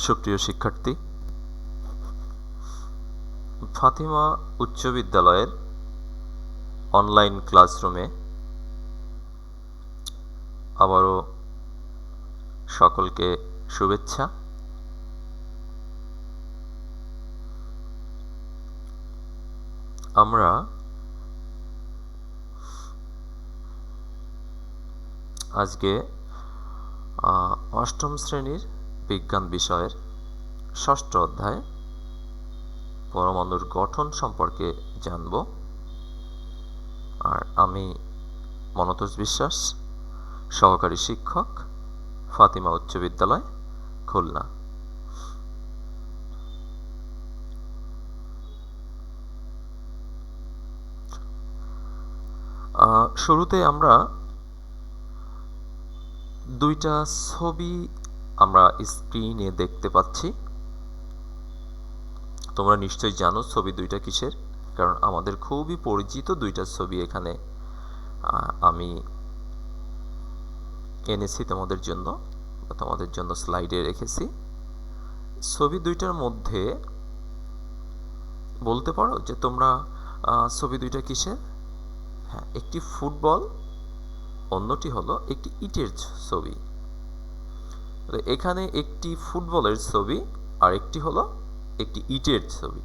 সুপ্রিয় শিক্ষার্থী, ফাতিমা উচ্চ বিদ্যালয়ের অনলাইন ক্লাসরুমে আবারও সকলকে শুভেচ্ছা। আমরা আজকে অষ্টম শ্রেণীর বিজ্ঞান বিষয়ের ষষ্ঠ অধ্যায় পরমাণুর গঠন সম্পর্কে জানব। আর আমি মনতোষ বিশ্বাস, সহকারী শিক্ষক, ফাতিমা উচ্চ বিদ্যালয়, খুলনা। শুরুতে আমরা দুইটা ছবি আমরা স্ক্রিনে দেখতে পাচ্ছি। তোমরা নিশ্চয়ই জানো ছবি দুইটা কিসের, কারণ আমাদের খুবই পরিচিত দুইটা ছবি এখানে আমি এনেছি তোমাদের জন্য স্লাইডে রেখেছি। ছবি দুইটার মধ্যে বলতে পারো যে তোমরা ছবি দুইটা কিসের? হ্যাঁ, একটি ফুটবল, অন্যটি হলো একটি ইটের ছবি। এখানে একটি ফুটবলের ছবি আর একটি হলো একটি ইটের ছবি।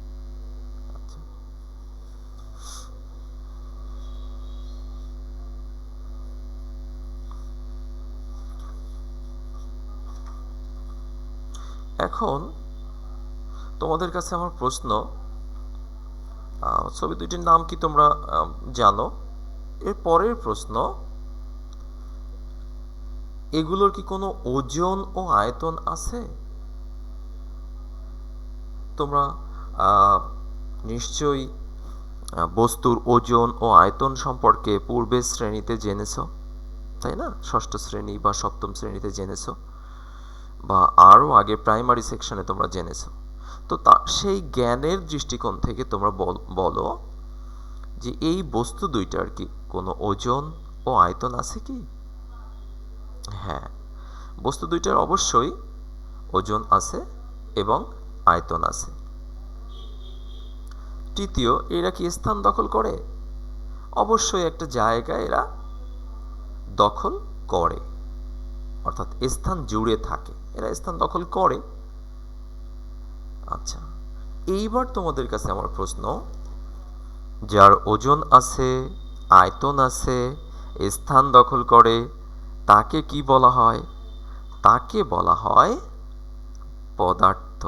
এখন তোমাদের কাছে আমার প্রশ্ন, ছবি দুইটির নাম কি তোমরা জানো? এর পরের প্রশ্ন, এগুলোর কি কোনো ওজন ও আয়তন আছে? তোমরা নিশ্চয়ই বস্তুর ওজন ও আয়তন সম্পর্কে পূর্বের শ্রেণীতে জেনেছ, তাই না? ষষ্ঠ শ্রেণী বা সপ্তম শ্রেণীতে জেনেছ, বা আরও আগে প্রাইমারি সেকশনে তোমরা জেনেছ। তো সেই জ্ঞানের দৃষ্টিকোণ থেকে তোমরা বলো যে এই বস্তু দুইটার কি কোনো ওজন ও আয়তন আছে কি? হ্যাঁ, বস্তু দুইটার অবশ্যই ওজন আছে এবং আয়তন আছে। তৃতীয়, এরা কি স্থান দখল করে? অবশ্যই একটা জায়গা এরা দখল করে, অর্থাৎ স্থান জুড়ে থাকে, এরা স্থান দখল করে। আচ্ছা, এইবার তোমাদের কাছে আমার প্রশ্ন, যার ওজন আছে, আয়তন আছে, স্থান দখল করে, তাকে কি বলা হয়? তাকে বলা হয় পদার্থ।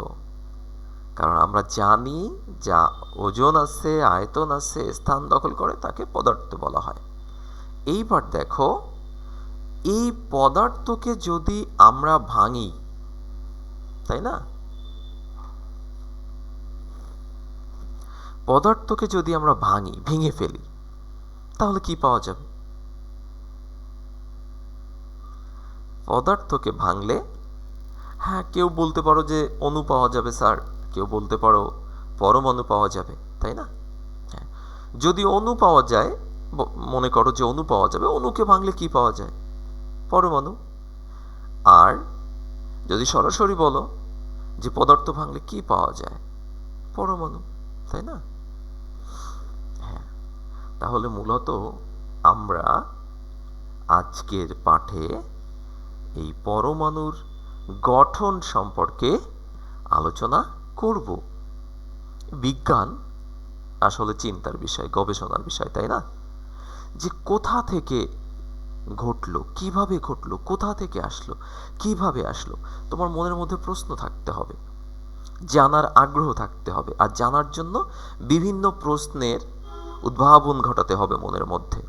কারণ আমরা জানি যা ওজন আছে, আয়তন আছে, স্থান দখল করে, তাকে পদার্থ বলা হয়। এইবার দেখো, এই পদার্থকে যদি আমরা ভাঙি, তাই না? পদার্থকে যদি আমরা ভেঙে ফেলি, তাহলে কি পাওয়া যাবে? পদার্থকে ভাঙলে, হ্যাঁ, কেউ বলতে পারো যে অণু পাওয়া যাবে স্যার, কেউ বলতে পারো পরমাণু পাওয়া যাবে, তাই না? হ্যাঁ, যদি অণু পাওয়া যায়, মনে করো যে অণু পাওয়া যাবে, অণুকে ভাঙলে কি পাওয়া যায়? পরমাণু। আর যদি সরাসরি বলো যে পদার্থ ভাঙলে কি পাওয়া যায়? পরমাণু, তাই না? হ্যাঁ, তাহলে মূলত আমরা আজকের পাঠে এই পরমাণুর গঠন সম্পর্কে আলোচনা করব। বিজ্ঞান আসলে চিন্তার বিষয়, গবেষণার বিষয়, তাই না? যে কোথা থেকে ঘটলো, কিভাবে ঘটলো, কোথা থেকে আসলো, কিভাবে আসলো, তোমার মনের মধ্যে প্রশ্ন থাকতে হবে, জানার আগ্রহ থাকতে হবে, আর জানার জন্য বিভিন্ন প্রশ্নের উদ্ভাবন ঘটাতে হবে মনের মধ্যে।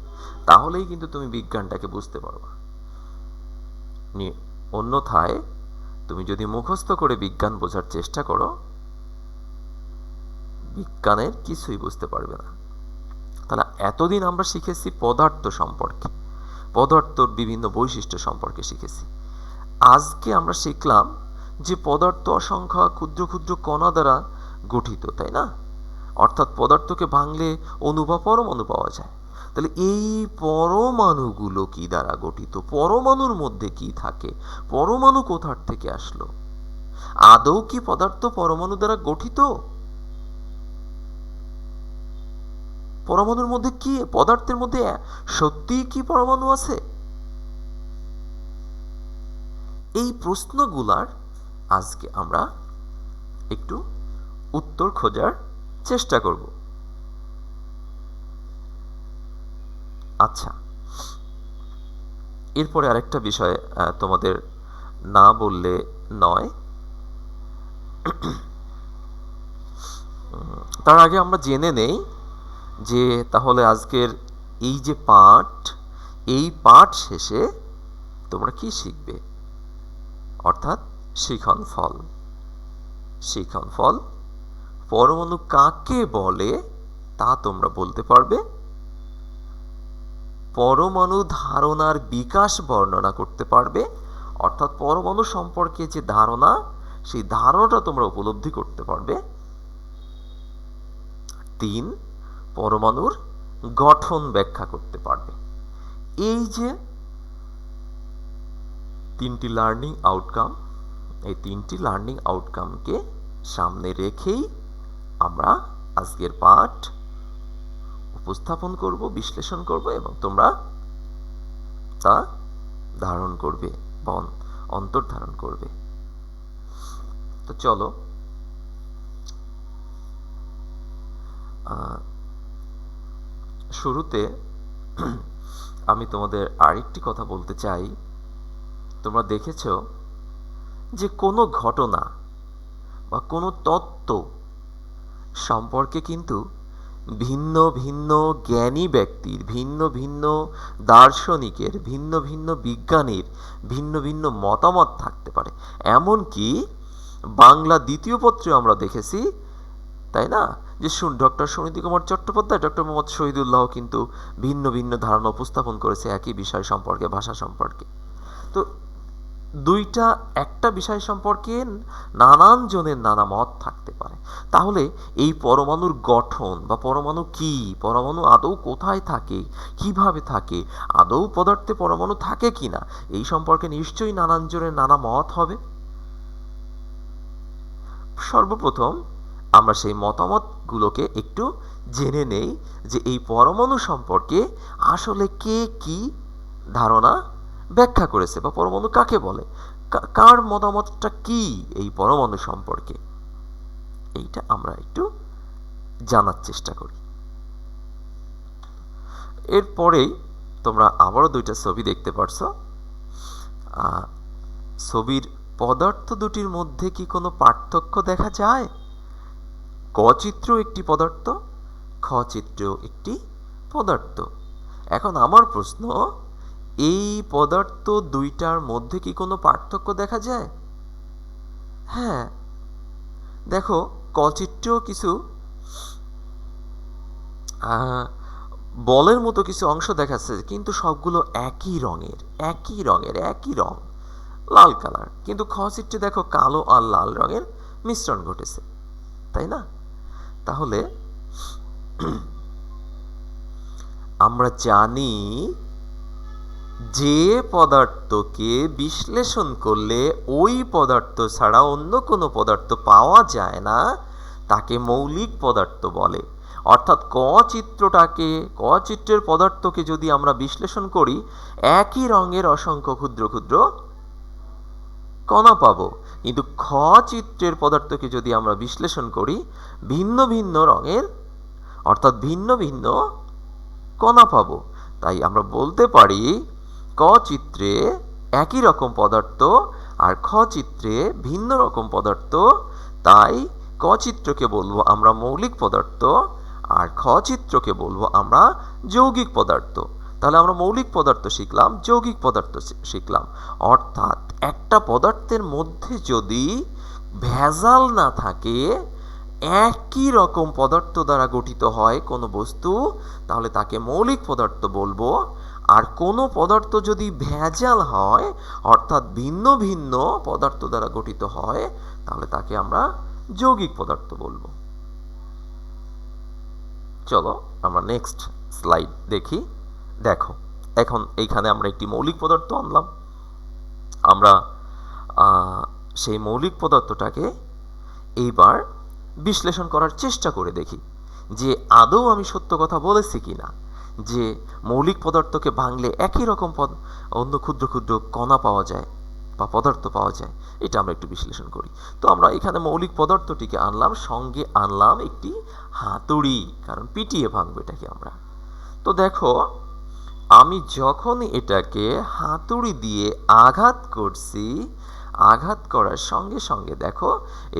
তাহলেই কিন্তু তুমি বিজ্ঞানটাকে বুঝতে পারবা। অন্যথায় তুমি যদি মুখস্থ করে বিজ্ঞান বোঝার চেষ্টা করো, বিজ্ঞানের কিছুই বুঝতে পারবে না। তাহলে এতদিন আমরা শিখেছি পদার্থ সম্পর্কে, পদার্থর বিভিন্ন বৈশিষ্ট্য সম্পর্কে শিখেছি। আজকে আমরা শিখলাম যে পদার্থ অসংখ্য ক্ষুদ্র ক্ষুদ্র কণা দ্বারা গঠিত, তাই না? অর্থাৎ পদার্থকে ভাঙলে অণু বা পরমাণু পাওয়া যায়। তাহলে এই পরমাণুগুলো কি দ্বারা গঠিত? পরমাণুর মধ্যে কি থাকে? পরমাণু কোথার থেকে আসলো? আদৌ কি পদার্থ পরমাণু দ্বারা গঠিত? পরমাণুর মধ্যে কি, পদার্থের মধ্যে সত্যিই কি পরমাণু আছে? এই প্রশ্নগুলার আজকে আমরা একটু উত্তর খোঁজার চেষ্টা করব। আচ্ছা, এরপরে আরেকটা বিষয় তোমাদের না বললে নয়। তার আগে আমরা জেনে নেই যে তাহলে আজকের এই যে পাঠ, এই পাঠ শেষে তোমরা কি শিখবে, অর্থাৎ শিখন ফল। শিখন ফল, পরমাণু কাকে বলে তা তোমরা বলতে পারবে, পরমাণু ধারণার বিকাশ বর্ণনা করতে পারবে, অর্থাৎ পরমাণু সম্পর্কে যে ধারণা, সেই ধারণাটা তোমরা উপলব্ধি করতে পারবে। 3, পরমাণুর গঠন ব্যাখ্যা করতে পারবে। এই যে 3টি লার্নিং আউটকাম, এই 3টি লার্নিং আউটকামকে সামনে রেখেই আমরা আজকের পাঠ উপস্থাপন করব, বিশ্লেষণ করব এবং তোমরা তা ধারণ করবে বা অন্তর্ধারণ করবে। তো চলো শুরুতে আমি তোমাদের আরেকটি কথা বলতে চাই। তোমরা দেখেছো যে কোনো ঘটনা বা কোনো তত্ত্ব সম্পর্কে কিন্তু ভিন্ন ভিন্ন জ্ঞানী ব্যক্তির, ভিন্ন ভিন্ন দার্শনিকের, ভিন্ন ভিন্ন বিজ্ঞানীর ভিন্ন ভিন্ন মতামত থাকতে পারে। এমনকি বাংলা দ্বিতীয় পত্রে আমরা দেখেছি, তাই না, যে ডক্টর সুনীতি কুমার চট্টোপাধ্যায়, ডক্টর মোহাম্মদ শহীদুল্লাহ কিন্তু ভিন্ন ভিন্ন ধারণা উপস্থাপন করেছে একই বিষয় সম্পর্কে, ভাষা সম্পর্কে। তো দুইটা একটা বিষয় সম্পর্কে নানান জনের নানা মত থাকতে পারে। তাহলে এই পরমাণুর গঠন বা পরমাণু কি, পরমাণু আদৌ কোথায় থাকে, কিভাবে থাকে, আদৌ পদার্থে পরমাণু থাকে কিনা, এই সম্পর্কে নিশ্চয়ই নানান জনের নানা মত হবে। সর্বপ্রথম আমরা সেই মতামতগুলোকে একটু জেনে নেই যে এই পরমাণু সম্পর্কে আসলে কে কি ধারণা ব্যাখ্যা করেছে বা পরমাণু কাকে বলে, কার মতামতটা কি এই পরমাণু সম্পর্কে, এইটা আমরা একটু জানার চেষ্টা করি। এরপরেই তোমরা আবারও দুইটা ছবি দেখতে পারছো। ছবির পদার্থ দুটির মধ্যে কি কোনো পার্থক্য দেখা যায়? ক চিত্র একটি পদার্থ, খ চিত্র একটি পদার্থ। এখন আমার প্রশ্ন, এই পদার্থ দুইটার মধ্যে কি কোনো পার্থক্য দেখা যায়? হ্যাঁ, দেখো ক চিত্রেও কিছু বলের মতো কিছু অংশ দেখাচ্ছে, কিন্তু সবগুলো একই রঙের, একই রং, লাল কালার। কিন্তু খ চিত্রে দেখো কালো আর লাল রঙের মিশ্রণ ঘটেছে, তাই না? তাহলে আমরা জানি যে পদার্থকে বিশ্লেষণ করলে ওই পদার্থ ছাড়া অন্য কোনো পদার্থ পাওয়া যায় না, তাকে মৌলিক পদার্থ বলে। অর্থাৎ ক চিত্রের পদার্থকে যদি আমরা বিশ্লেষণ করি, একই রঙের অসংখ্য ক্ষুদ্র ক্ষুদ্র কণা পাবো। কিন্তু খ চিত্রের পদার্থকে যদি আমরা বিশ্লেষণ করি, ভিন্ন ভিন্ন রঙের, অর্থাৎ ভিন্ন ভিন্ন কণা পাবো। তাই আমরা বলতে পারি ক চিত্রে একই রকম পদার্থ আর খ চিত্রে ভিন্ন রকম পদার্থ। তাই ক চিত্রকে বলবো আমরা মৌলিক পদার্থ আর খ চিত্রকে বলবো আমরা যৌগিক পদার্থ। তাহলে আমরা মৌলিক পদার্থ শিখলাম, যৌগিক পদার্থ শিখলাম। অর্থাৎ একটা পদার্থের মধ্যে যদি ভেজাল না থাকে, একই রকম পদার্থ দ্বারা গঠিত হয় কোনো বস্তু, তাহলে তাকে মৌলিক পদার্থ বলবো। আর কোনো পদার্থ যদি ভেজাল হয়, অর্থাৎ ভিন্ন ভিন্ন পদার্থ দ্বারা গঠিত হয়, তাহলে তাকে আমরা যৌগিক পদার্থ বলবো। চলো আমরা নেক্সট স্লাইড দেখি। দেখো, এখন এইখানে আমরা একটি মৌলিক পদার্থ আনলাম। আমরা সেই মৌলিক পদার্থটাকে এইবার বিশ্লেষণ করার চেষ্টা করে দেখি যে আদৌ আমি সত্য কথা বলেছি কিনা, যে মৌলিক পদার্থকে ভাঙলে একই রকম অন্য ক্ষুদ্র ক্ষুদ্র কণা পাওয়া যায় বা পদার্থ পাওয়া যায়। এটা আমরা একটু বিশ্লেষণ করি। তো আমরা এখানে মৌলিক পদার্থটিকে আনলাম, সঙ্গে আনলাম একটি হাতুড়ি, কারণ পিটিয়ে ভাঙবো এটাকে আমরা। তো দেখো, আমি যখন এটাকে হাতুড়ি দিয়ে আঘাত করছি, আঘাত করার সঙ্গে সঙ্গে দেখো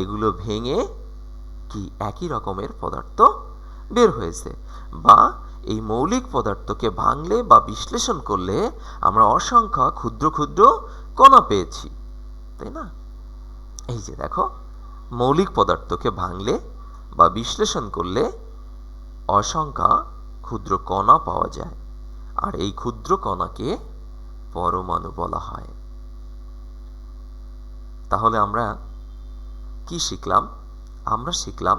এগুলো ভেঙে কি একই রকমের পদার্থ বের হয়েছে। বা এই মৌলিক পদার্থকে ভাঙলে বা বিশ্লেষণ করলে আমরা অসংখ্য ক্ষুদ্র ক্ষুদ্র কণা পেয়েছি, তাই না? এই যে দেখো, মৌলিক পদার্থকে ভাঙলে বা বিশ্লেষণ করলে অসংখ্য ক্ষুদ্র কণা পাওয়া যায়, আর এই ক্ষুদ্র কণাকে পরমাণু বলা হয়। তাহলে আমরা কি শিখলাম? আমরা শিখলাম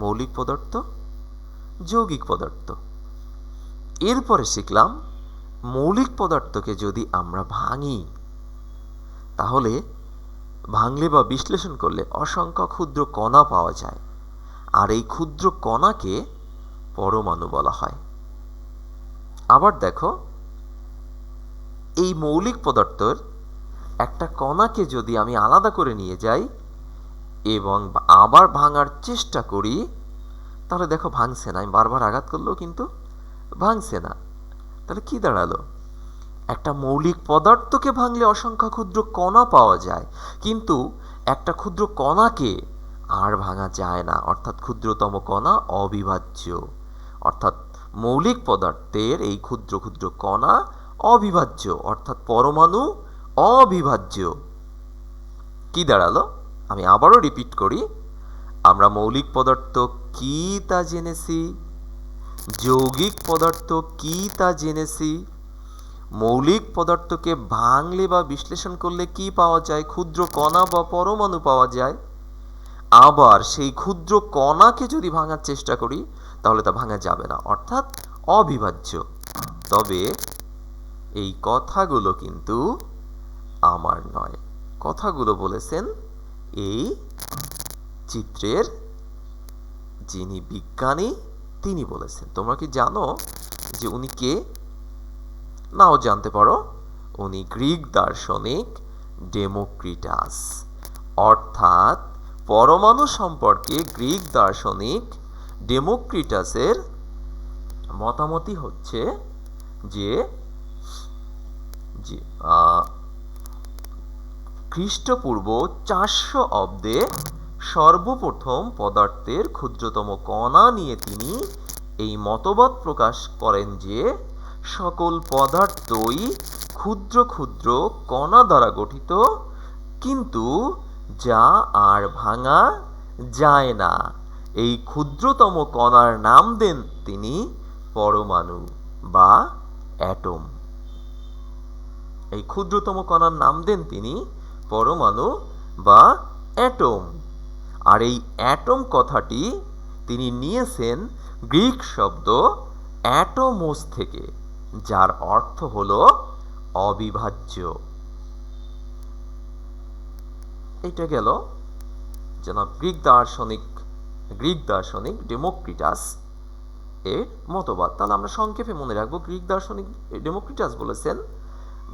মৌলিক পদার্থ, যৌগিক পদার্থ। এরপরে শিখলাম মৌলিক পদার্থকে যদি আমরা ভাঙি, তাহলে ভাঙলে বা বিশ্লেষণ করলে অসংখ্য ক্ষুদ্র কণা পাওয়া যায়, আর এই ক্ষুদ্র কণাকে পরমাণু বলা হয়। আবার দেখো, এই মৌলিক পদার্থের একটা কণাকে যদি আমি আলাদা করে নিয়ে যাই এবং আবার ভাঙার চেষ্টা করি, তাহলে দেখো ভাঙছে না। আমি বারবার আঘাত করলেও কিন্তু ভাঙছে না। তাহলে কি দাঁড়ালো? একটা মৌলিক পদার্থকে ভাঙলে অসংখ্য ক্ষুদ্র কণা পাওয়া যায়, কিন্তু একটা ক্ষুদ্র কণাকে আর ভাঙা যায় না, অর্থাৎ ক্ষুদ্রতম কণা অবিভাজ্য। অর্থাৎ মৌলিক পদার্থের এই ক্ষুদ্র ক্ষুদ্র কণা অবিভাজ্য, অর্থাৎ পরমাণু অবিভাজ্য। কি দাঁড়ালো? আমি আবারও রিপিট করি, আমরা মৌলিক পদার্থ কি তা জেনেছি, যৌগিক পদার্থ কি তা জেনেছি, মৌলিক পদার্থকে ভাঙলে বা বিশ্লেষণ করলে কি পাওয়া যায়, ক্ষুদ্র কণা বা পরমাণু পাওয়া যায়। আবার সেই ক্ষুদ্র কণাকে যদি ভাঙার চেষ্টা করি, তাহলে তা ভাঙা যাবে না, অর্থাৎ অবিভাজ্য। তবে এই কথাগুলো কিন্তু আমার নয়, কথাগুলো বলেছেন এই চিত্রের যিনি বিজ্ঞানী, তিনি বলেছেন। তোমরা কি জানো যে উনি কে? নাও জানতে পারো, উনি গ্রিক দার্শনিক ডেমোক্রিটাস। অর্থাৎ পরমাণু সম্পর্কে গ্রিক দার্শনিক ডেমোক্রিটাসের মতামতই হচ্ছে যে খ্রিস্টপূর্ব 400 অব্দে সর্বপ্রথম পদার্থের ক্ষুদ্রতম কণা নিয়ে তিনি এই মতবাদ প্রকাশ করেন যে সকল পদার্থই ক্ষুদ্র ক্ষুদ্র কণা দ্বারা গঠিত, কিন্তু যা আর ভাঙা যায় না। এই ক্ষুদ্রতম কণার নাম দেন তিনি পরমাণু বা অ্যাটম। এই ক্ষুদ্রতম কণার নাম দেন তিনি পরমাণু বা অ্যাটম। আর এই অ্যাটম কথাটি তিনি নিয়েছেন গ্রিক শব্দ অ্যাটোমোস থেকে, যার অর্থ হলো অবিভাজ্য। এটা গেল জনাব গ্রিক দার্শনিক ডেমোক্রিটাস এর মতবাদ। তাহলে আমরা সংক্ষেপে মনে রাখবো, গ্রিক দার্শনিক ডেমোক্রিটাস বলেছেন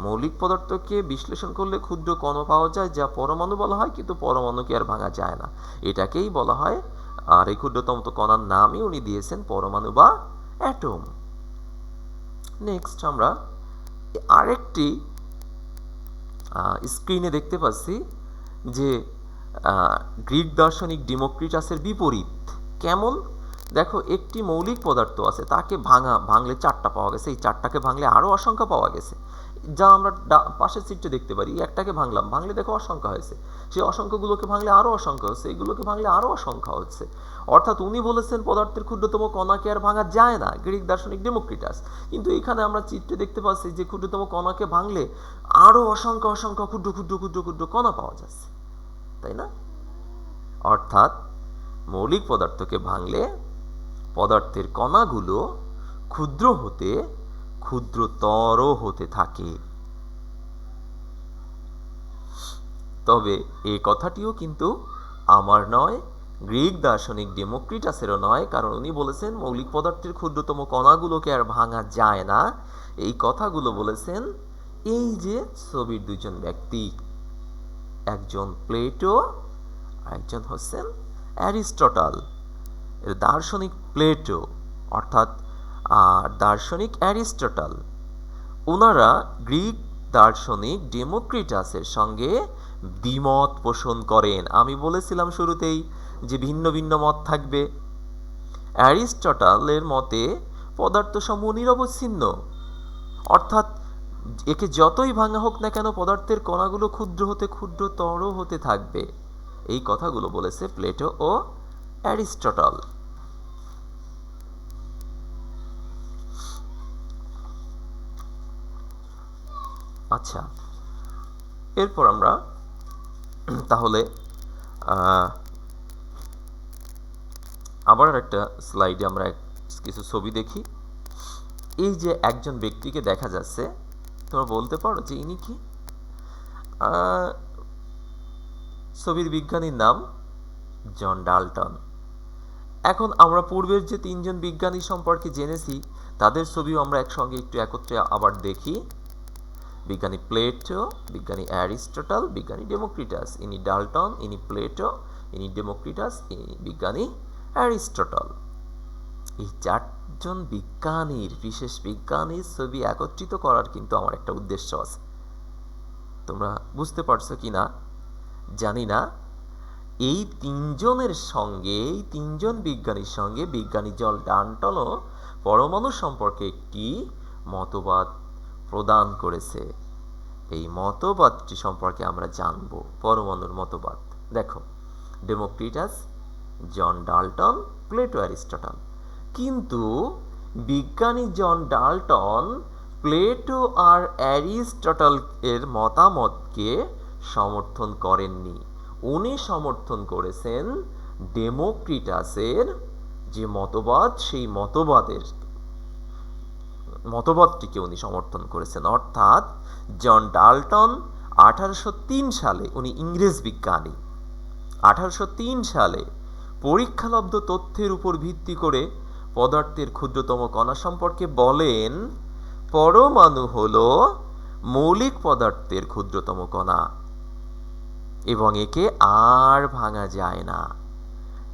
মৌলিক পদার্থকে বিশ্লেষণ করলে ক্ষুদ্র কণা পাওয়া যায়, যা পরমাণু বলা হয়, কিন্তু পরমাণুকে আর ভাঙা যায় না, এটাকেই বলা হয়। আর এই ক্ষুদ্রতম কণার নামই উনি দিয়েছেন পরমাণু বা অ্যাটম। নেক্সট আমরা আরেকটি স্ক্রিনে দেখতে পাচ্ছি যে গ্রিক দার্শনিক ডেমোক্রিটাসের বিপরীত। কেমন? দেখো, একটি মৌলিক পদার্থ আছে, তাকে ভাঙলে 4টা পাওয়া গেছে, এই 4টাকে ভাঙলে আরও অসংখ্য পাওয়া গেছে, যা আমরা পাশের চিত্রে দেখতে পারি। একটাকে ভাঙলে দেখো অসংখ্য হয়েছে, সেই অসংখ্যগুলোকে ভাঙলে আরও অসংখ্য হচ্ছে, এগুলোকে ভাঙলে আরও অসংখ্য হচ্ছে। অর্থাৎ উনি বলেছেন পদার্থের ক্ষুদ্রতম কণাকে আর ভাঙা যায় না, গ্রিক দার্শনিক ডেমোক্রিটাস। কিন্তু এখানে আমরা চিত্রে দেখতে পাচ্ছি যে ক্ষুদ্রতম কণাকে ভাঙলে আরও অসংখ্য অসংখ্য ক্ষুদ্র ক্ষুদ্র ক্ষুদ্র ক্ষুদ্র কণা পাওয়া যাচ্ছে, তাই না? অর্থাৎ মৌলিক পদার্থকে ভাঙলে পদার্থের কণাগুলো ক্ষুদ্র হতে ক্ষুদ্রতর হতে থাকে। তবে এই কথাটিও কিন্তু আমার নয়, গ্রিক দার্শনিক ডেমোক্রিটাসেরও নয়, কারণ উনি বলেছেন মৌলিক পদার্থের ক্ষুদ্রতম কণাগুলোকে আর ভাঙা যায় না। এই কথাগুলো বলেছেন এই যে ছবির দুজন ব্যক্তি, একজন প্লেটো আর একজন হচ্ছেন অ্যারিস্টটল। দার্শনিক প্লেটো অর্থাৎ দার্শনিক অ্যারিস্টটল, ওনারা গ্রিক দার্শনিক ডেমোক্রিটাসের সঙ্গে দ্বিমত পোষণ করেন। আমি বলেছিলাম শুরুতেই যে ভিন্ন ভিন্ন মত থাকবে। অ্যারিস্টটলের মতে পদার্থসমূহ নিরবচ্ছিন্ন, অর্থাৎ একে যতই ভাঙা হোক না কেন পদার্থের কণাগুলো ক্ষুদ্র হতে ক্ষুদ্রতর হতে থাকবে। এই কথাগুলো বলেছে প্লেটো ও অ্যারিস্টটল। আচ্ছা, এরপর আমরা তাহলে আবার একটা স্লাইডে আমরা কিছু ছবি দেখি। এই যে একজন ব্যক্তিকে দেখা যাচ্ছে, তোমরা বলতে পারো যে ইনি কি? ছবির বিজ্ঞানীর নাম জন ডাল্টন। এখন আমরা পূর্বের যে তিনজন বিজ্ঞানী সম্পর্কে জেনেছি তাদের ছবিও আমরা একসঙ্গে একটু একত্রে আবার দেখি। বিজ্ঞানী প্লেটো, বিজ্ঞানী অ্যারিস্টটল, বিজ্ঞানী ডেমোক্রিটাস। ইনি ডাল্টন, ইনি প্লেটো, ইনি ডেমোক্রিটাস, ইনি বিজ্ঞানী অ্যারিস্টটল। এই চারজন বিজ্ঞানীর, বিশেষ বিজ্ঞানীর ছবি একত্রিত করার কিন্তু আমার একটা উদ্দেশ্য আছে। তোমরা বুঝতে পারছো কি না জানি না। এই তিনজনের সঙ্গে, এই তিনজন বিজ্ঞানীর সঙ্গে বিজ্ঞানী জন ডাল্টনও পরমাণু সম্পর্কে একটি মতবাদ প্রদান করেছে। এই মতবাদটি সম্পর্কে আমরা জানব, পরমাণুর মতবাদ। দেখো, Democritus, John Dalton, Plato, Aristotle. কিন্তু বিজ্ঞানী জন ডাল্টন প্লেটো আর অ্যারিস্টটল এর মতামতকে সমর্থন করেননি। উনি সমর্থন করেছেন ডেমোক্রিটাসের যে মতবাদ, সেই মতবাদটিকে উনি সমর্থন করেছেন। অর্থাৎ জন ডাল্টন 1803 সালে, উনি ইংরেজ বিজ্ঞানী, 1803 সালে পরীক্ষালব্ধ তথ্যের উপর ভিত্তি করে পদার্থের ক্ষুদ্রতম কণা সম্পর্কে বলেন পরমাণু হলো মৌলিক পদার্থের ক্ষুদ্রতম কণা এবং একে আর ভাঙা যায় না।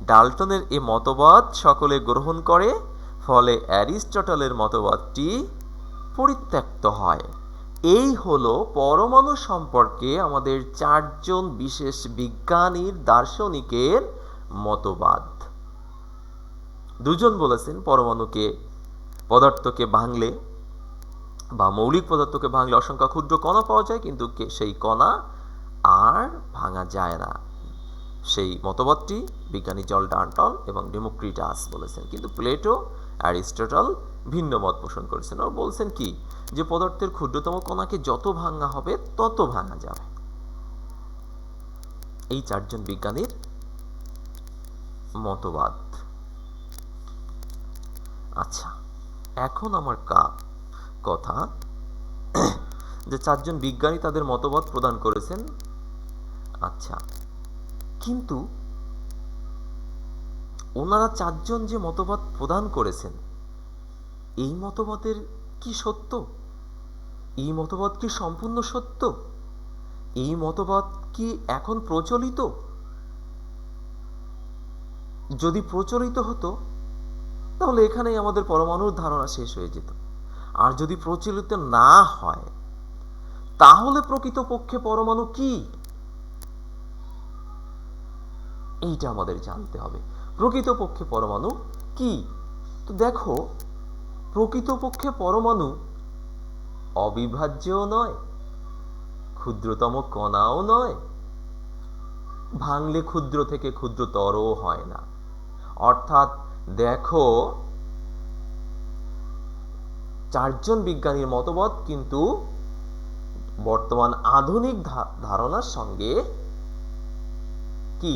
ডাল্টনের এ মতবাদ সকলে গ্রহণ করে, ফলে অ্যারিস্টটলের মতবাদটি পরিত্যক্ত হয়। এই হলো পরমাণু সম্পর্কে আমাদের চারজন বিশেষ বিজ্ঞানীর, দার্শনিকের মতবাদ। দুজন বলেছেন পদার্থকে ভাঙলে বা মৌলিক পদার্থকে ভাঙলে অসংখ্য ক্ষুদ্র কণা পাওয়া যায়, কিন্তু সেই কণা আর ভাঙা যায় না। সেই মতবাদটি বিজ্ঞানী জন ডাল্টন এবং ডেমোক্রিটাস বলেছেন। কিন্তু প্লেটো, অ্যারিস্টটল ভিন্ন মত পোষণ করেছেন। আর বলছেন কি, যে পদার্থের ক্ষুদ্রতম কণাকে যত ভাঙা হবে তত ভাঙা যাবে। এই চারজন বিজ্ঞানীর মতবাদ। আচ্ছা, এখন আমার কথা যে চারজন বিজ্ঞানী তাদের মতবাদ প্রদান করেছেন। আচ্ছা, কিন্তু ওনারা চারজন যে মতবাদ প্রদান করেছেন, এই মতবাদের কি সত্য? এই মতবাদ কি সম্পূর্ণ সত্য? এই মতবাদ কি এখন প্রচলিত? যদি প্রচলিত হতো তাহলে এখানেই আমাদের পরমাণুর ধারণা শেষ হয়ে যেত। আর যদি প্রচলিত না হয় তাহলে প্রকৃতপক্ষে পরমাণু কি, এইটা আমাদের জানতে হবে। প্রকৃতপক্ষে পরমাণু কি? তো দেখো, প্রকৃতপক্ষে পরমাণু অবিভাজ্যও নয়, ক্ষুদ্রতম কণাও নয়, ভাঙলে ক্ষুদ্র থেকে ক্ষুদ্রতরও হয় না। অর্থাৎ দেখো, চারজন বিজ্ঞানীর মতবাদ কিন্তু বর্তমান আধুনিক ধারণার সঙ্গে কি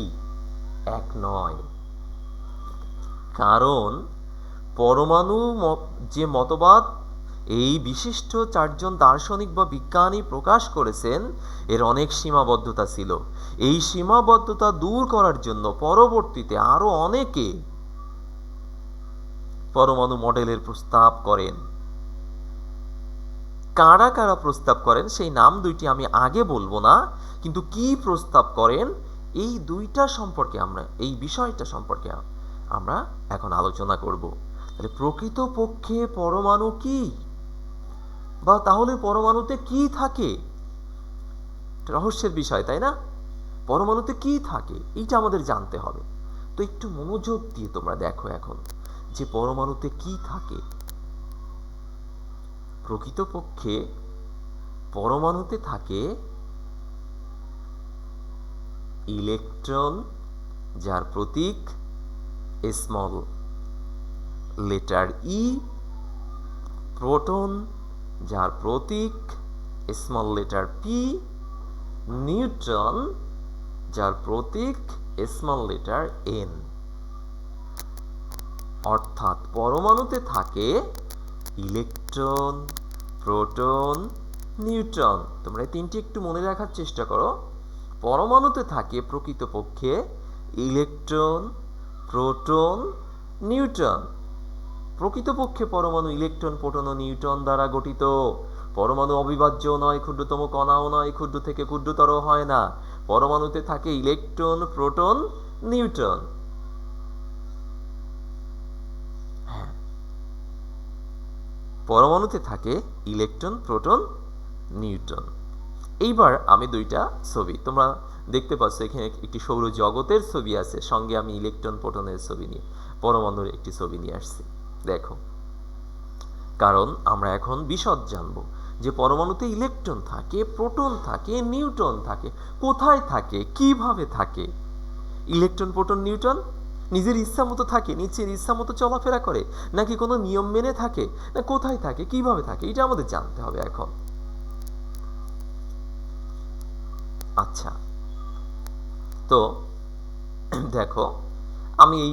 এক নয়। কারণ পরমাণু যে মতবাদ এই বিশিষ্ট চারজন দার্শনিক বা বিজ্ঞানী প্রকাশ করেছেন এর অনেক সীমাবদ্ধতা ছিল। এই সীমাবদ্ধতা দূর করার জন্য পরবর্তীতে আরো অনেকে পরমাণু মডেলের প্রস্তাব করেন। কারা কারা প্রস্তাব করেন সেই নাম দুইটি আমি আগে বলবো না, কিন্তু কি প্রস্তাব করেন এই দুইটা সম্পর্কে আমরা, এই বিষয়টা সম্পর্কে আমরা এখন আলোচনা করব। তাহলে প্রকৃতপক্ষে পরমাণু কি, বা তাহলে পরমাণুতে কি থাকে? রহস্যের বিষয়, তাই না? পরমাণুতে কি থাকে এইটা আমাদের জানতে হবে। তো একটু মনোযোগ দিয়ে তোমরা দেখো এখন যে পরমাণুতে কি থাকে। প্রকৃতপক্ষে পরমাণুতে থাকে ইলেকট্রন, যার প্রতীক স্মল লেটার ই, প্রোটন, যার প্রতীক স্মল লেটার পি, নিউট্রন, যার প্রতীক স্মল লেটার এন। অর্থাৎ পরমাণুতে থাকে ইলেকট্রন, প্রোটন, নিউট্রন। তোমরা এই তিনটি একটু মনে রাখার চেষ্টা করো। পরমাণুতে থাকে প্রকৃতপক্ষে ইলেকট্রন, প্রোটন, নিউট্রন। প্রকৃতপক্ষে পরমাণু ইলেকট্রন, প্রোটন ও নিউট্রন দ্বারা গঠিত। পরমাণু অবিভাজ্য নয়, ক্ষুদ্রতম কণাও নয়, ক্ষুদ্র থেকে ক্ষুদ্রতর হয় না। পরমাণুতে থাকে ইলেকট্রন, প্রোটন, নিউট্রন। হ্যাঁ, পরমাণুতে থাকে ইলেকট্রন, প্রোটন, নিউট্রন। এইবার আমি দুইটা ছবি তোমরা দেখতে পাচ্ছ, এখানে একটি সৌর জগতের ছবি আছে, সঙ্গে আমি ইলেকট্রন, প্রোটনের ছবি নিয়ে পরমাণুর একটি ছবি নিয়ে আসছি। দেখো, কারণ আমরা এখন বিশদ জানবো যে পরমাণুতে ইলেকট্রন থাকে, প্রোটন থাকে, নিউট্রন থাকে। কোথায় থাকে, কিভাবে থাকে? ইলেকট্রন, প্রোটন, নিউট্রন নিজের ইচ্ছা মতো থাকে, নিজের ইচ্ছা মতো চলাফেরা করে, নাকি কোনো নিয়ম মেনে থাকে, না কোথায় থাকে, কিভাবে থাকে, এটা আমাদের জানতে হবে এখন। আচ্ছা, তো দেখো, আমি এই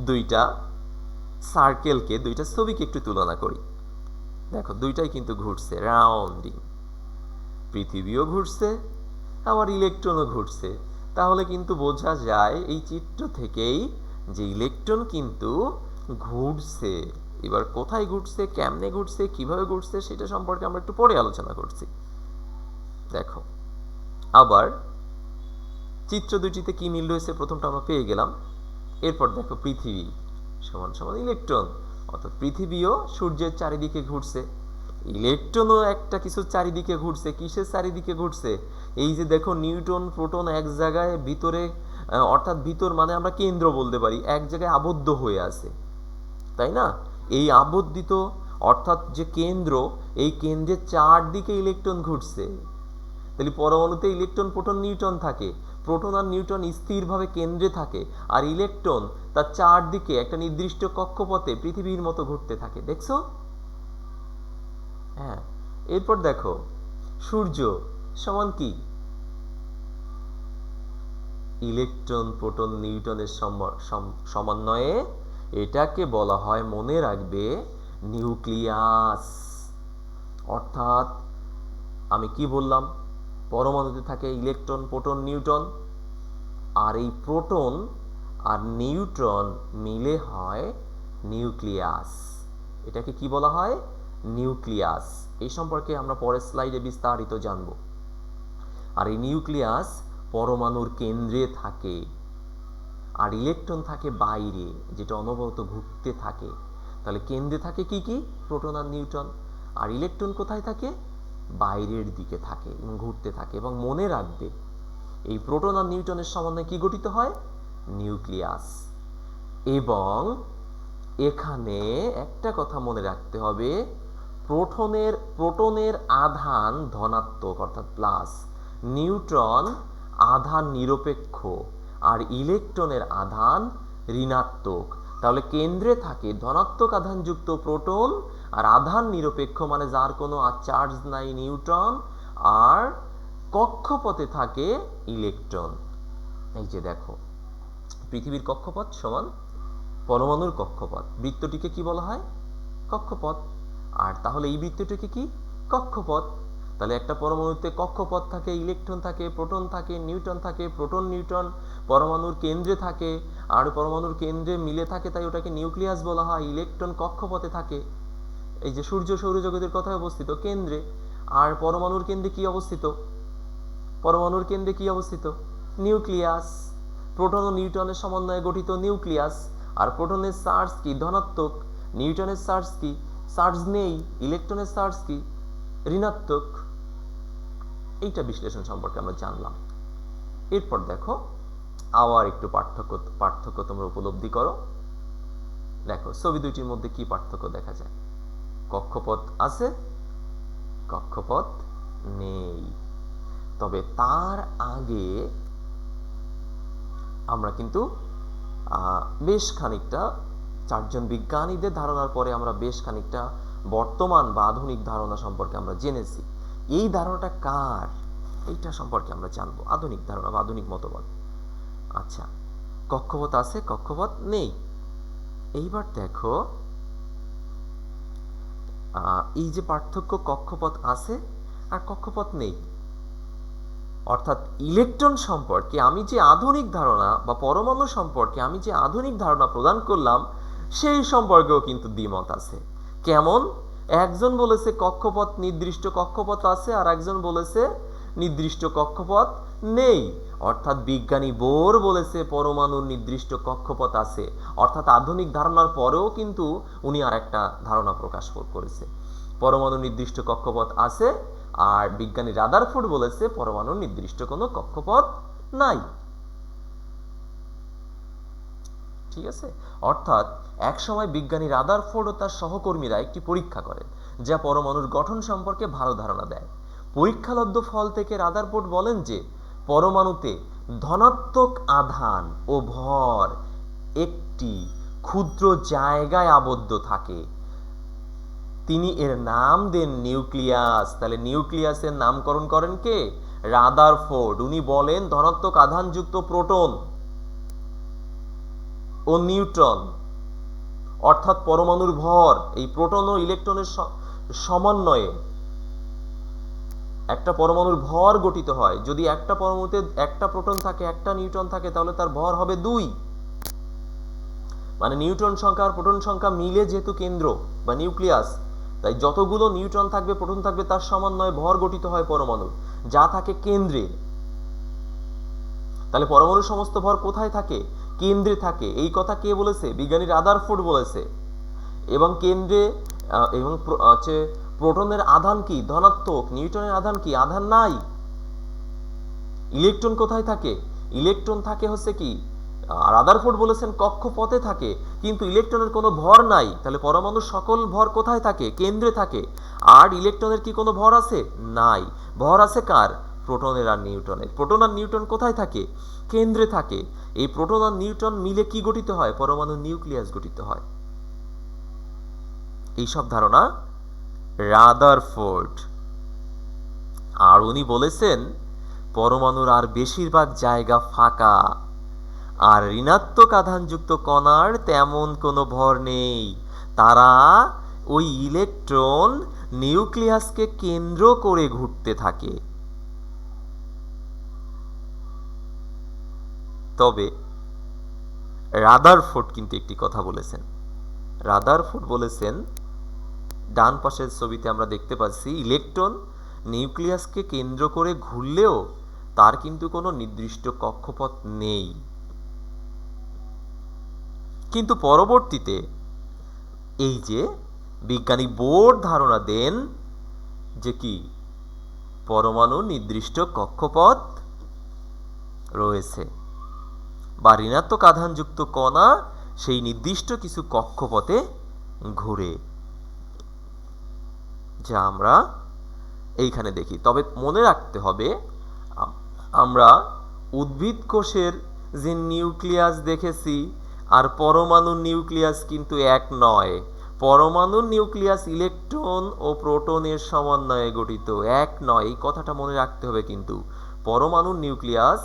দুইটা সার্কেলকে, দুইটা ছবিকে একটু তুলনা করি। দেখো, দুইটাই কিন্তু ঘুরছে রাউন্ডিং। পৃথিবীও ঘুরছে, আবার ইলেকট্রনও ঘুরছে। তাহলে কিন্তু বোঝা যায় এই চিত্র থেকেই যে ইলেকট্রন কিন্তু ঘুরছে। এবার কোথায় ঘুরছে, কেমনে ঘুরছে, কিভাবে ঘুরছে সেটা সম্পর্কে আমরা একটু পরে আলোচনা করছি। দেখো, আবার চিত্র দুটিতে কি মিল রয়েছে প্রথমটা আমরা পেয়ে গেলাম। এরপর দেখো, পৃথিবী সমান সমান ইলেকট্রন, অর্থাৎ পৃথিবীও সূর্যের চারিদিকে ঘুরছে, ইলেকট্রনও একটা কিছু চারিদিকে ঘুরছে। কিসের চারিদিকে ঘুরছে? এই যে দেখো, নিউট্রন, প্রোটন এক জায়গায় ভিতরে, অর্থাৎ ভিতর মানে আমরা কেন্দ্র বলতে পারি, এক জায়গায় আবদ্ধ হয়ে আছে, তাই না? এই আবদ্ধিত অর্থাৎ যে কেন্দ্র, এই কেন্দ্রের চারদিকে ইলেকট্রন ঘুরছে। তাহলে পরমাণুতে ইলেকট্রন, প্রোটন, নিউট্রন থাকে। প্রোটন আর নিউট্রন স্থিরভাবে কেন্দ্রে থাকে, আর ইলেকট্রন তার চারদিকে একটা নির্দিষ্ট কক্ষপথে পৃথিবীর মতো ঘুরতে থাকে। দেখছো? হ্যাঁ। এরপর দেখো, সূর্য সমান কি? ইলেকট্রন, প্রোটন, নিউট্রনের সমন্বয়ে এটাকে বলা হয়, মনে রাখবে, নিউক্লিয়াস। অর্থাৎ আমি কি বললাম? পরমাণুতে থাকে ইলেকট্রন, প্রোটন, নিউট্রন, আর এই প্রোটন আর নিউট্রন মিলে হয় নিউক্লিয়াস। এটাকে কি বলা হয়? নিউক্লিয়াস। এই সম্পর্কে আমরা পরের স্লাইডে বিস্তারিত জানব। আর এই নিউক্লিয়াস পরমাণুর কেন্দ্রে থাকে, আর ইলেকট্রন থাকে বাইরে, যেটা অনবরত ঘুরতে থাকে। তাহলে কেন্দ্রে থাকে কি কি? প্রোটন আর নিউট্রন। আর ইলেকট্রন কোথায় থাকে? বাইরের দিকে থাকে এবং ঘুরতে থাকে। এবং মনে রাখবে, এই প্রোটন আর নিউট্রনের সমন্বয়ে কি গঠিত হয়? নিউক্লিয়াস। এবং এখানে একটা কথা মনে রাখতে হবে, প্রোটনের আধান ধনাত্মক অর্থাৎ প্লাস, নিউট্রন আধান নিরপেক্ষ, আর ইলেকট্রনের আধান ঋণাত্মক। তাহলে কেন্দ্রে থাকে ধনাত্মক আধানযুক্ত প্রোটন, আর আধান নিরপেক্ষ মানে যার কোনো চার্জ নাই নিউট্রন, আর কক্ষপথে থাকে ইলেকট্রন। এই যে দেখো, পৃথিবীর কক্ষপথ সমান পরমাণুর কক্ষপথ। বৃত্তটিকে কি বলা হয়? কক্ষপথ। আর তাহলে এই বৃত্তটাকে কি কক্ষপথ। তাহলে একটা পরমাণুতে কক্ষপথ থাকে, ইলেকট্রন থাকে, প্রোটন থাকে, নিউট্রন থাকে, প্রোটন নিউট্রন পরমাণুর কেন্দ্রে থাকে, আর পরমাণুর কেন্দ্রে মিলে থাকে, তাই ওটাকে নিউক্লিয়াস বলা হয়। ইলেকট্রন কক্ষপথে থাকে, এই যে সূর্য সৌরজগতের কথায় অবস্থিত কেন্দ্রে। আর পরমাণুর কেন্দ্রে কি অবস্থিত? পরমাণুর কেন্দ্রে কি অবস্থিত? নিউক্লিয়াস। প্রোটন ও নিউট্রনের সমন্বয়ে গঠিত নিউক্লিয়াস। আর প্রোটনের চার্জ কি? ধনাত্মক। নিউট্রনের চার্জ কি? চার্জ নেই। ইলেকট্রনের চার্জ কি? ঋণাত্মক। এইটা বিশ্লেষণ সম্পর্কে আমরা জানলাম। এরপর দেখো আবার একটু পার্থক্য তোমরা উপলব্ধি করো। দেখো ছবি দুইটির মধ্যে কি পার্থক্য দেখা যায়? কক্ষপথ আছে, কক্ষপথ নেই। তবে তার আগে আমরা কিন্তু বেশ খানিকটা, চারজন বিজ্ঞানীদের ধারণার পরে আমরা বেশ খানিকটা বর্তমান বা আধুনিক ধারণা সম্পর্কে আমরা জেনেছি। এই ধারণাটা কার, এইটা সম্পর্কে আমরা জানবো। আধুনিক ধারণা বা আধুনিক মতবাদ। আচ্ছা, কক্ষপথ আছে, কক্ষপথ নেই। এইবার দেখো এই যে পার্থক্য, কক্ষপথ আছে আর কক্ষপথ নেই, অর্থাৎ ইলেকট্রন সম্পর্কে আমি যে আধুনিক ধারণা বা পরমাণু সম্পর্কে আমি যে আধুনিক ধারণা প্রদান করলাম, সেই সম্পর্কেও কিন্তু দ্বিমত আছে। কেমন? একজন বলেছে কক্ষপথ, নির্দিষ্ট কক্ষপথ আছে, আর একজন বলেছে নির্দিষ্ট কক্ষপথ নেই। অর্থাৎ বিজ্ঞানী বোর বলেছে পরমাণুর নির্দিষ্ট কক্ষপথ আছে, অর্থাৎ আধুনিক ধারণার পরেও কিন্তু উনি আর একটা ধারণা প্রকাশ করেছে, পরমাণুর নির্দিষ্ট কক্ষপথ আছে। আর বিজ্ঞানী রাদারফোর্ড বলেছে পরমাণুর নির্দিষ্ট কোনো কক্ষপথ নাই। ঠিক আছে? অর্থাৎ এক সময় বিজ্ঞানী রাদারফোর্ড ও তার সহকর্মীরা একটি পরীক্ষা করেন, যা পরমাণুর গঠন সম্পর্কে ভালো ধারণা দেয়। পরীক্ষালব্ধ ফল থেকে রাদারফোর্ড বলেন যে পরমাণুতে ধনাত্মক আধান ও ভর একটি ক্ষুদ্র জায়গায় আবদ্ধ থাকে। তিনি এর নাম দেন নিউক্লিয়াস। তাহলে নিউক্লিয়াসের নামকরণ করেন কে? রাদারফোর্ড। উনি বলেন ধনাত্মক আধানযুক্ত প্রোটন ও নিউট্রন, অর্থাৎ পরমাণুর ভর এই প্রোটন ও ইলেকট্রনের সমন্বয়ে একটা পরমাণুর ভর গঠিত হয়। যদি একটা পরমাণুতে একটা প্রোটন থাকে, একটা নিউট্রন থাকে, তাহলে তার ভর হবে 2। মানে নিউট্রন সংখ্যা আর প্রোটন সংখ্যা মিলে যেহেতু কেন্দ্র বা নিউক্লিয়াস, তাই যতগুলো নিউট্রন থাকবে, প্রোটন থাকবে, তার সমন্বয়ে ভর গঠিত হয় পরমাণু, যা থাকে কেন্দ্রে। তাহলে পরমাণুর সমস্ত ভর কোথায় থাকে? কেন্দ্রে থাকে। এই কথা কে বলেছে? বিজ্ঞানী রাদারফোর্ড বলেছে। এবং কেন্দ্রে এবং প্রোটনের আধান কি? ধনাত্মক। নিউট্রনের আধান কি? আধান নাই। ইলেকট্রন কোথায় থাকে? ইলেকট্রন থাকে হচ্ছে কি? রাদারফোর্ড বলেছেন কক্ষপথে থাকে, কিন্তু ইলেকট্রনের কোনো ভর নাই। তাহলে পরমাণুর সকল ভর কোথায় থাকে? কেন্দ্রে থাকে। আর ইলেকট্রনের কি কোনো ভর আছে? নাই। ভর আছে কার? প্রোটনের আর নিউট্রনের। প্রোটন আর নিউট্রন কোথায় থাকে? কেন্দ্রে থাকে। এই প্রোটন আর নিউট্রন মিলে কি গঠিত হয়? পরমাণুর নিউক্লিয়াস গঠিত হয়। এইসব ধারণা রাদারফোর্ড। আর উনি বলেছেন পরমাণুর আর বেশিরভাগ জায়গা ফাঁকা, আর ঋণাত্মক আধানযুক্ত কণার তেমন কোনো ভর নেই। তারা ওই ইলেকট্রন নিউক্লিয়াসকে কেন্দ্র করে ঘুরতে থাকে। তবে রাদারফোর্ড কিন্তু একটি কথা বলেছেন। রাদারফোর্ড বলেছেন, ডান পাশের ছবিতে আমরা দেখতে পাচ্ছি ইলেকট্রন নিউক্লিয়াসকে কেন্দ্র করে ঘুরলেও তার কিন্তু কোনো নির্দিষ্ট কক্ষপথ নেই। কিন্তু পরবর্তীতে এই যে বিজ্ঞানী বোর ধারণা দেন যে কি পরমাণু নির্দিষ্ট কক্ষপথ রয়েছে, বা ঋণাত্মক আধানযুক্ত কণা সেই নির্দিষ্ট কিছু কক্ষপথে ঘুরে, যা আমরা এইখানে দেখি। তবে মনে রাখতে হবে, আমরা উদ্ভিদ কোষের যে নিউক্লিয়াস দেখেছি আর পরমাণুর নিউক্লিয়াস কিন্তু এক নয়। পরমাণুর নিউক্লিয়াস ইলেকট্রন ও প্রোটনের সমন্বয়ে গঠিত, এক নয়। এই কথাটা মনে রাখতে হবে। কিন্তু পরমাণুর নিউক্লিয়াস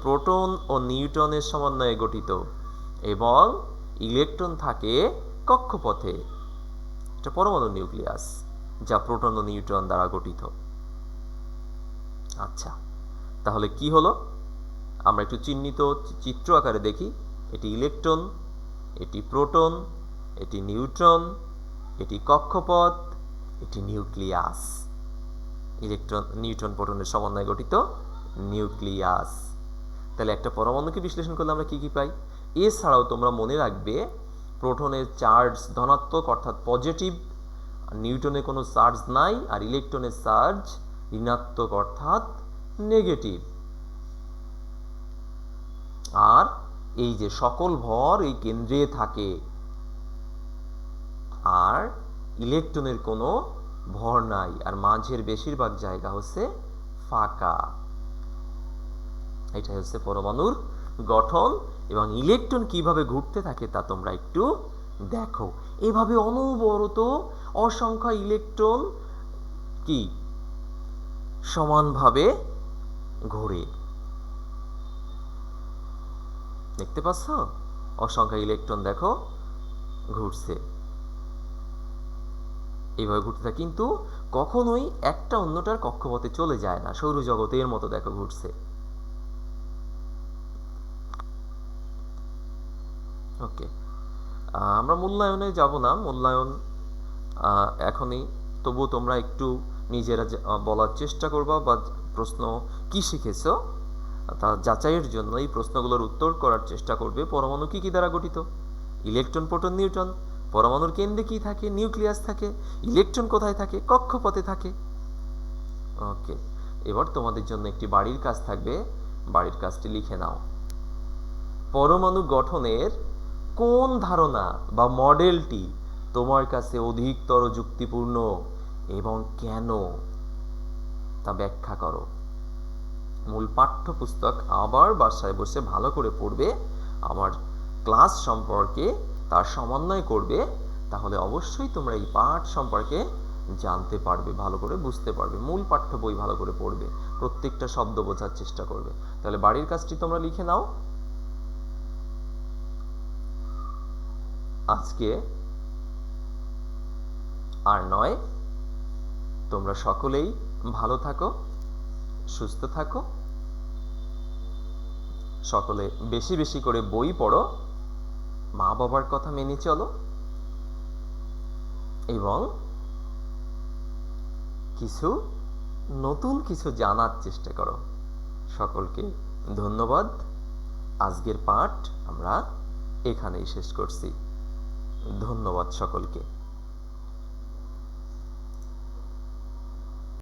প্রোটন ও নিউট্রনের সমন্বয়ে গঠিত, এবং ইলেকট্রন থাকে কক্ষপথে। এটা পরমাণু নিউক্লিয়াস, যা প্রোটন ও নিউট্রন দ্বারা গঠিত। আচ্ছা, তাহলে কি হলো আমরা একটু চিহ্নিত চিত্র আকারে দেখি। এটি ইলেকট্রন, এটি প্রোটন, এটি নিউট্রন, এটি কক্ষপথ, এটি নিউক্লিয়াস। ইলেকট্রন, নিউট্রন, প্রোটনের সমন্বয়ে গঠিত নিউক্লিয়াস। তাহলে একটা পরমাণুকে বিশ্লেষণ করলে আমরা কি কি পাই? এছাড়াও তোমরা মনে রাখবে প্রোটনের চার্জ ধনাত্মক অর্থাৎ পজিটিভ, নিউট্রনে কোনো চার্জ নাই, আর ইলেকট্রনের চার্জ ঋণাত্মক অর্থাৎ নেগেটিভ। আর এই যে সকল ভর এই কেন্দ্রে থাকে, আর ইলেকট্রনের কোনো ভর নাই, আর মাঝের বেশিরভাগ জায়গা হচ্ছে ফাঁকা। এটাই হচ্ছে পরমাণুর গঠন। এবং ইলেকট্রন কিভাবে ঘুরতে থাকে তা তোমরা একটু দেখো। এভাবে অনবরত অসংখ্য ইলেকট্রন কি সমানভাবে ঘোরে। দেখতে পাচ্ছ? অসংখ্য ইলেকট্রন দেখো ঘুরছে, এইভাবে ঘুরতে থাকে, কিন্তু কখনোই একটা অন্যটার কক্ষপথে চলে যায় না। সৌরজগতের মতো দেখো ঘুরছে। ওকে, আমরা মূল্যায়নে যাব না, মূল্যায়ন এখনই। তবুও তোমরা একটু নিজেরা বলার চেষ্টা করবা, বা প্রশ্ন কি শিখেছ তা যাচাইয়ের জন্য এই প্রশ্নগুলোর উত্তর করার চেষ্টা করবে। পরমাণু কি কি দ্বারা গঠিত? Electron, proton, neutron. পরমাণুর কেন্দ্রে কি থাকে? নিউক্লিয়াস থাকে। ইলেকট্রন কোথায় থাকে? কক্ষপথে থাকে। ওকে, এবার তোমাদের জন্য একটি বাড়ির কাজ থাকবে, বাড়ির কাজটি লিখে নাও। পরমাণু গঠনের কোন ধারণা বা মডেলটি তোমার কাছে অধিকতর যুক্তিপূর্ণ এবং কেন তা ব্যাখ্যা করো। মূল পাঠ্যপুস্তক আবার বাসায় বসে ভালো করে পড়বে, আমার ক্লাস সম্পর্কে তার সমন্বয় করবে, তাহলে অবশ্যই তোমরা এই পাঠ সম্পর্কে জানতে পারবে, ভালো করে বুঝতে পারবে। মূল পাঠ্য বই ভালো করে পড়বে, প্রত্যেকটা শব্দ বোঝার চেষ্টা করবে। তাহলে বাড়ির কাজটি তোমরা লিখে নাও। আজকে আর নয়, তোমরা সকলেই ভালো থাকো, সুস্থ থাকো, সকলে বেশি বেশি করে বই পড়ো, মা বাবার কথা মেনে চলো, এবং নতুন কিছু জানার চেষ্টা করো। সকলকে ধন্যবাদ। আজকের পাঠ আমরা এখানেই শেষ করছি। ধন্যবাদ সকলকে।